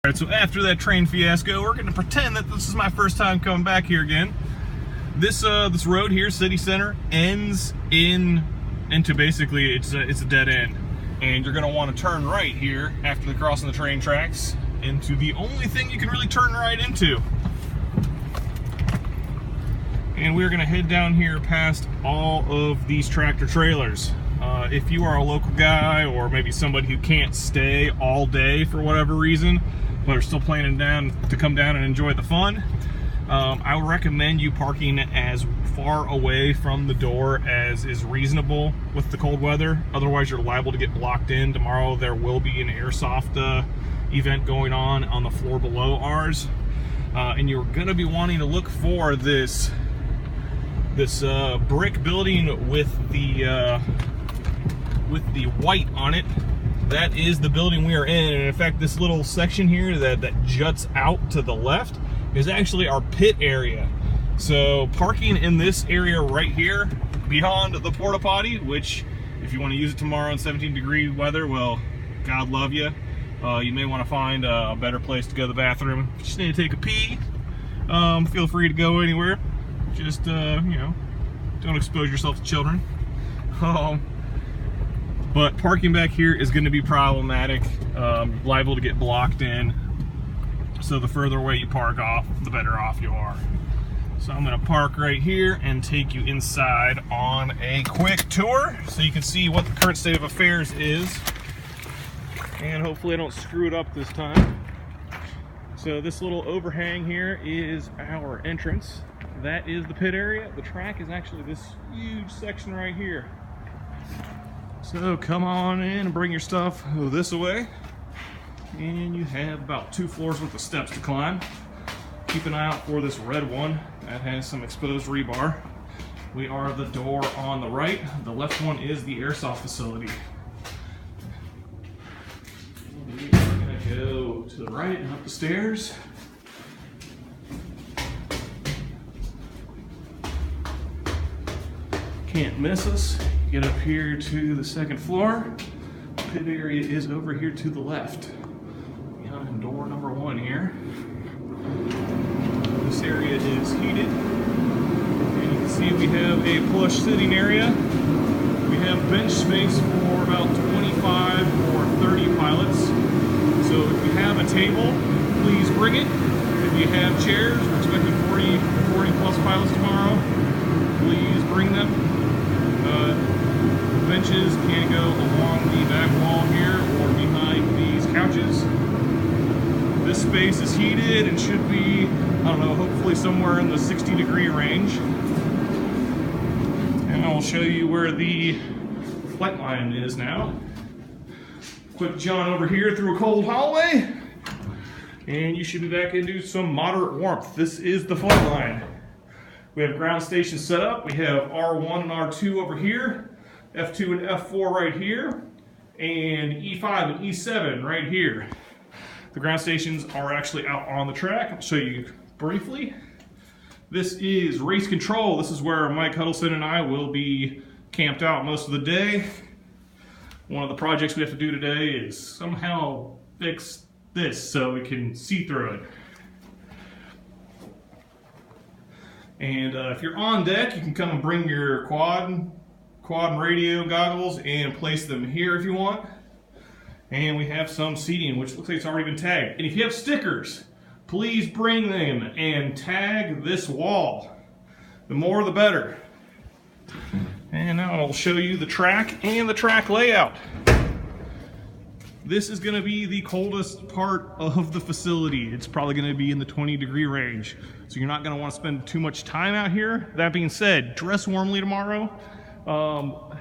Alright, so after that train fiasco, we're going to pretend that this is my first time coming back here again. This road here, City Center, ends into basically, it's a dead end. And you're going to want to turn right here after crossing the train tracks into the only thing you can really turn right into. And we're going to head down here past all of these tractor trailers. If you are a local guy, or maybe somebody who can't stay all day for whatever reason, but are still planning to come down and enjoy the fun, I would recommend you parking as far away from the door as is reasonable with the cold weather. Otherwise, you're liable to get blocked in. Tomorrow there will be an airsoft event going on the floor below ours, and you're going to be wanting to look for this brick building with the white on it. That is the building we are in. And in fact, this little section here that juts out to the left is actually our pit area. So parking in this area right here beyond the porta potty, which if you want to use it tomorrow in 17-degree weather, well, God love you. You may want to find a better place to go to the bathroom. If you just need to take a pee, feel free to go anywhere. Just, you know, don't expose yourself to children. But parking back here is going to be problematic, liable to get blocked in. So the further away you park off, the better off you are. So I'm going to park right here and take you inside on a quick tour so you can see what the current state of affairs is. And hopefully I don't screw it up this time. So this little overhang here is our entrance. That is the pit area. The track is actually this huge section right here. So come on in and bring your stuff this way. And you have about 2 floors worth of steps to climb. Keep an eye out for this red one that has some exposed rebar. We are the door on the right. The left one is the airsoft facility. We are going to go to the right and up the stairs. Can't miss us. Get up here to the 2nd floor. The pit area is over here to the left. Behind door number 1 here. This area is heated. And you can see we have a plush sitting area. We have bench space for about 25 or 30 pilots. So if you have a table, please bring it. If you have chairs, we're expecting 40 plus pilots tomorrow. Please bring them. Benches can go along the back wall here or behind these couches. This space is heated and should be, I don't know, hopefully somewhere in the 60-degree range. And I'll show you where the flight line is now. Quick jaunt over here through a cold hallway. And you should be back into some moderate warmth. This is the flight line. We have ground stations set up. We have R1 and R2 over here, F2 and F4 right here, and E5 and E7 right here. The ground stations are actually out on the track. I'll show you briefly. This is race control. This is where Mike Huddleston and I will be camped out most of the day. One of the projects we have to do today is somehow fix this so we can see through it. And if you're on deck, you can come and bring your quad and radio goggles and place them here if you want. And we have some seating, which looks like it's already been tagged. And if you have stickers, please bring them and tag this wall. The more the better. And now I'll show you the track and the track layout. This is going to be the coldest part of the facility. It's probably going to be in the 20-degree range. So you're not going to want to spend too much time out here. That being said, dress warmly tomorrow.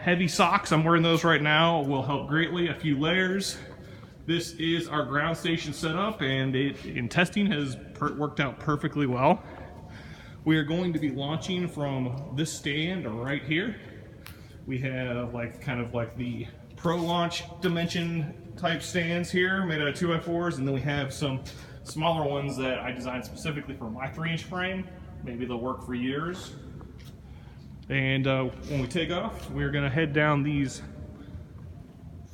Heavy socks, I'm wearing those right now, will help greatly. A few layers. This is our ground station setup, and it in testing has worked out perfectly well. We are going to be launching from this stand right here. We have kind of like the pro launch dimension type stands here made out of 2x4s, and then we have some smaller ones that I designed specifically for my 3-inch frame. Maybe they'll work for yours. And when we take off, we're going to head down these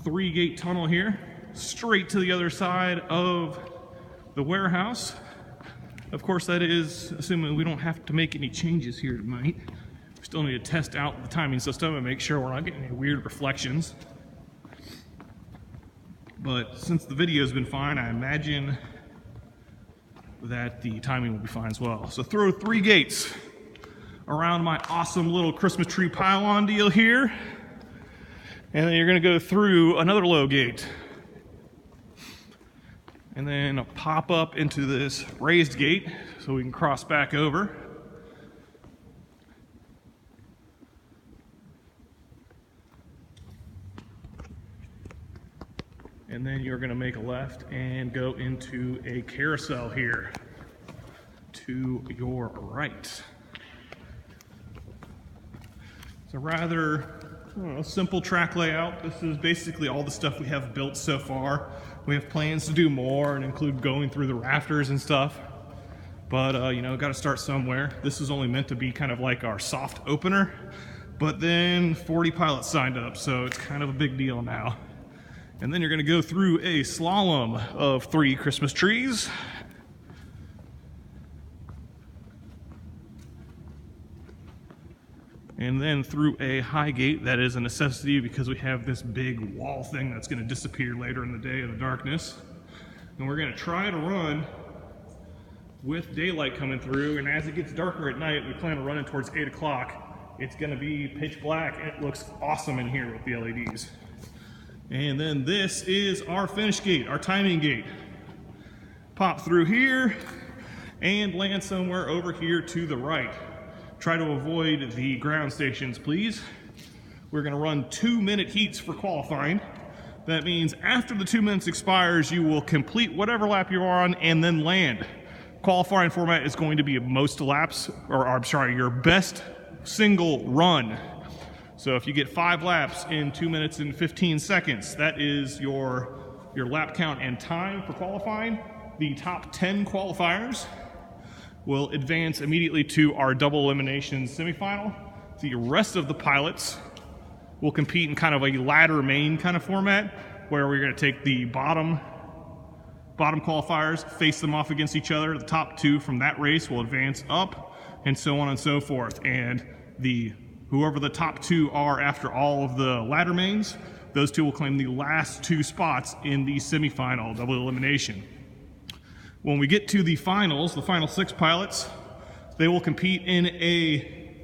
3-gate tunnel here, straight to the other side of the warehouse. Of course, that is assuming we don't have to make any changes here tonight. We still need to test out the timing system and make sure we're not getting any weird reflections. But since the video has been fine, I imagine that the timing will be fine as well. So throw 3 gates around my awesome little Christmas tree pylon deal here. And then you're gonna go through another low gate. And then pop up into this raised gate so we can cross back over. And then you're gonna make a left and go into a carousel here to your right. It's a rather simple track layout. This is basically all the stuff we have built so far. We have plans to do more and include going through the rafters and stuff. But you know, gotta start somewhere. This is only meant to be kind of like our soft opener, but then 40 pilots signed up, so it's kind of a big deal now. And then you're gonna go through a slalom of 3 Christmas trees. And then through a high gate. That is a necessity because we have this big wall thing that's gonna disappear later in the day in the darkness. And we're gonna try to run with daylight coming through, and as it gets darker at night, we plan on running towards 8 o'clock. It's gonna be pitch black, and it looks awesome in here with the LEDs. And then this is our finish gate, our timing gate. Pop through here and land somewhere over here to the right. Try to avoid the ground stations, please. We're gonna run 2-minute heats for qualifying. That means after the 2 minutes expires, you will complete whatever lap you're on and then land. Qualifying format is going to be most laps, or I'm sorry, your best single run. So if you get 5 laps in 2 minutes and 15 seconds, that is your lap count and time for qualifying. The top 10 qualifiers will advance immediately to our double elimination semifinal. The rest of the pilots will compete in kind of a ladder main kind of format, where we're gonna take the bottom qualifiers, face them off against each other. The top 2 from that race will advance up, and so on and so forth. And whoever the top 2 are after all of the ladder mains, those 2 will claim the last 2 spots in the semifinal double elimination. When we get to the finals, the final 6 pilots, they will compete in a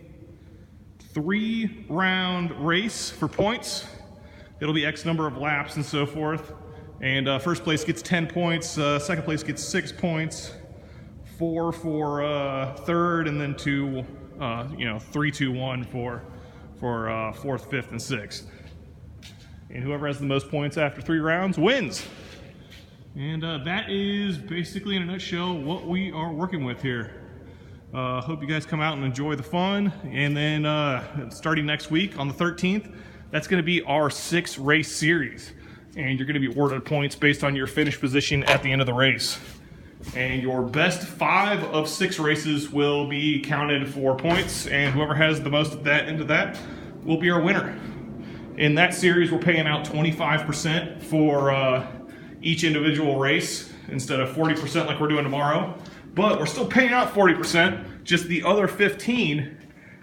3-round race for points. It'll be X number of laps and so forth. And first place gets 10 points, second place gets 6 points, 4 for third, and then 2, 3, 2, 1 for 4th, 5th, and 6th. And whoever has the most points after 3 rounds wins. And that is basically, in a nutshell, what we are working with here. Hope you guys come out and enjoy the fun. And then starting next week on the 13th, that's going to be our 6-race series. And you're going to be awarded points based on your finish position at the end of the race. And your best 5 of 6 races will be counted for points, and whoever has the most of that into that will be our winner. In that series, we're paying out 25% for each individual race instead of 40% like we're doing tomorrow. But we're still paying out 40%, just the other 15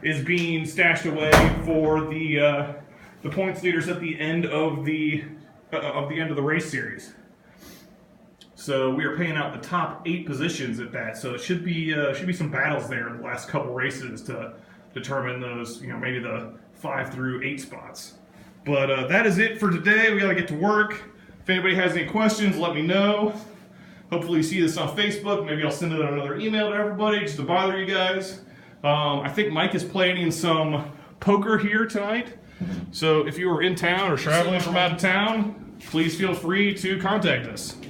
is being stashed away for the points leaders at the end of the race series. So we are paying out the top 8 positions at that. So it should be some battles there in the last couple races to determine those, maybe the 5 through 8 spots. But that is it for today. We got to get to work. If anybody has any questions, let me know. Hopefully you see this on Facebook. Maybe I'll send it on another email to everybody just to bother you guys. I think Mike is planning some poker here tonight. So if you are in town or traveling from out of town, please feel free to contact us.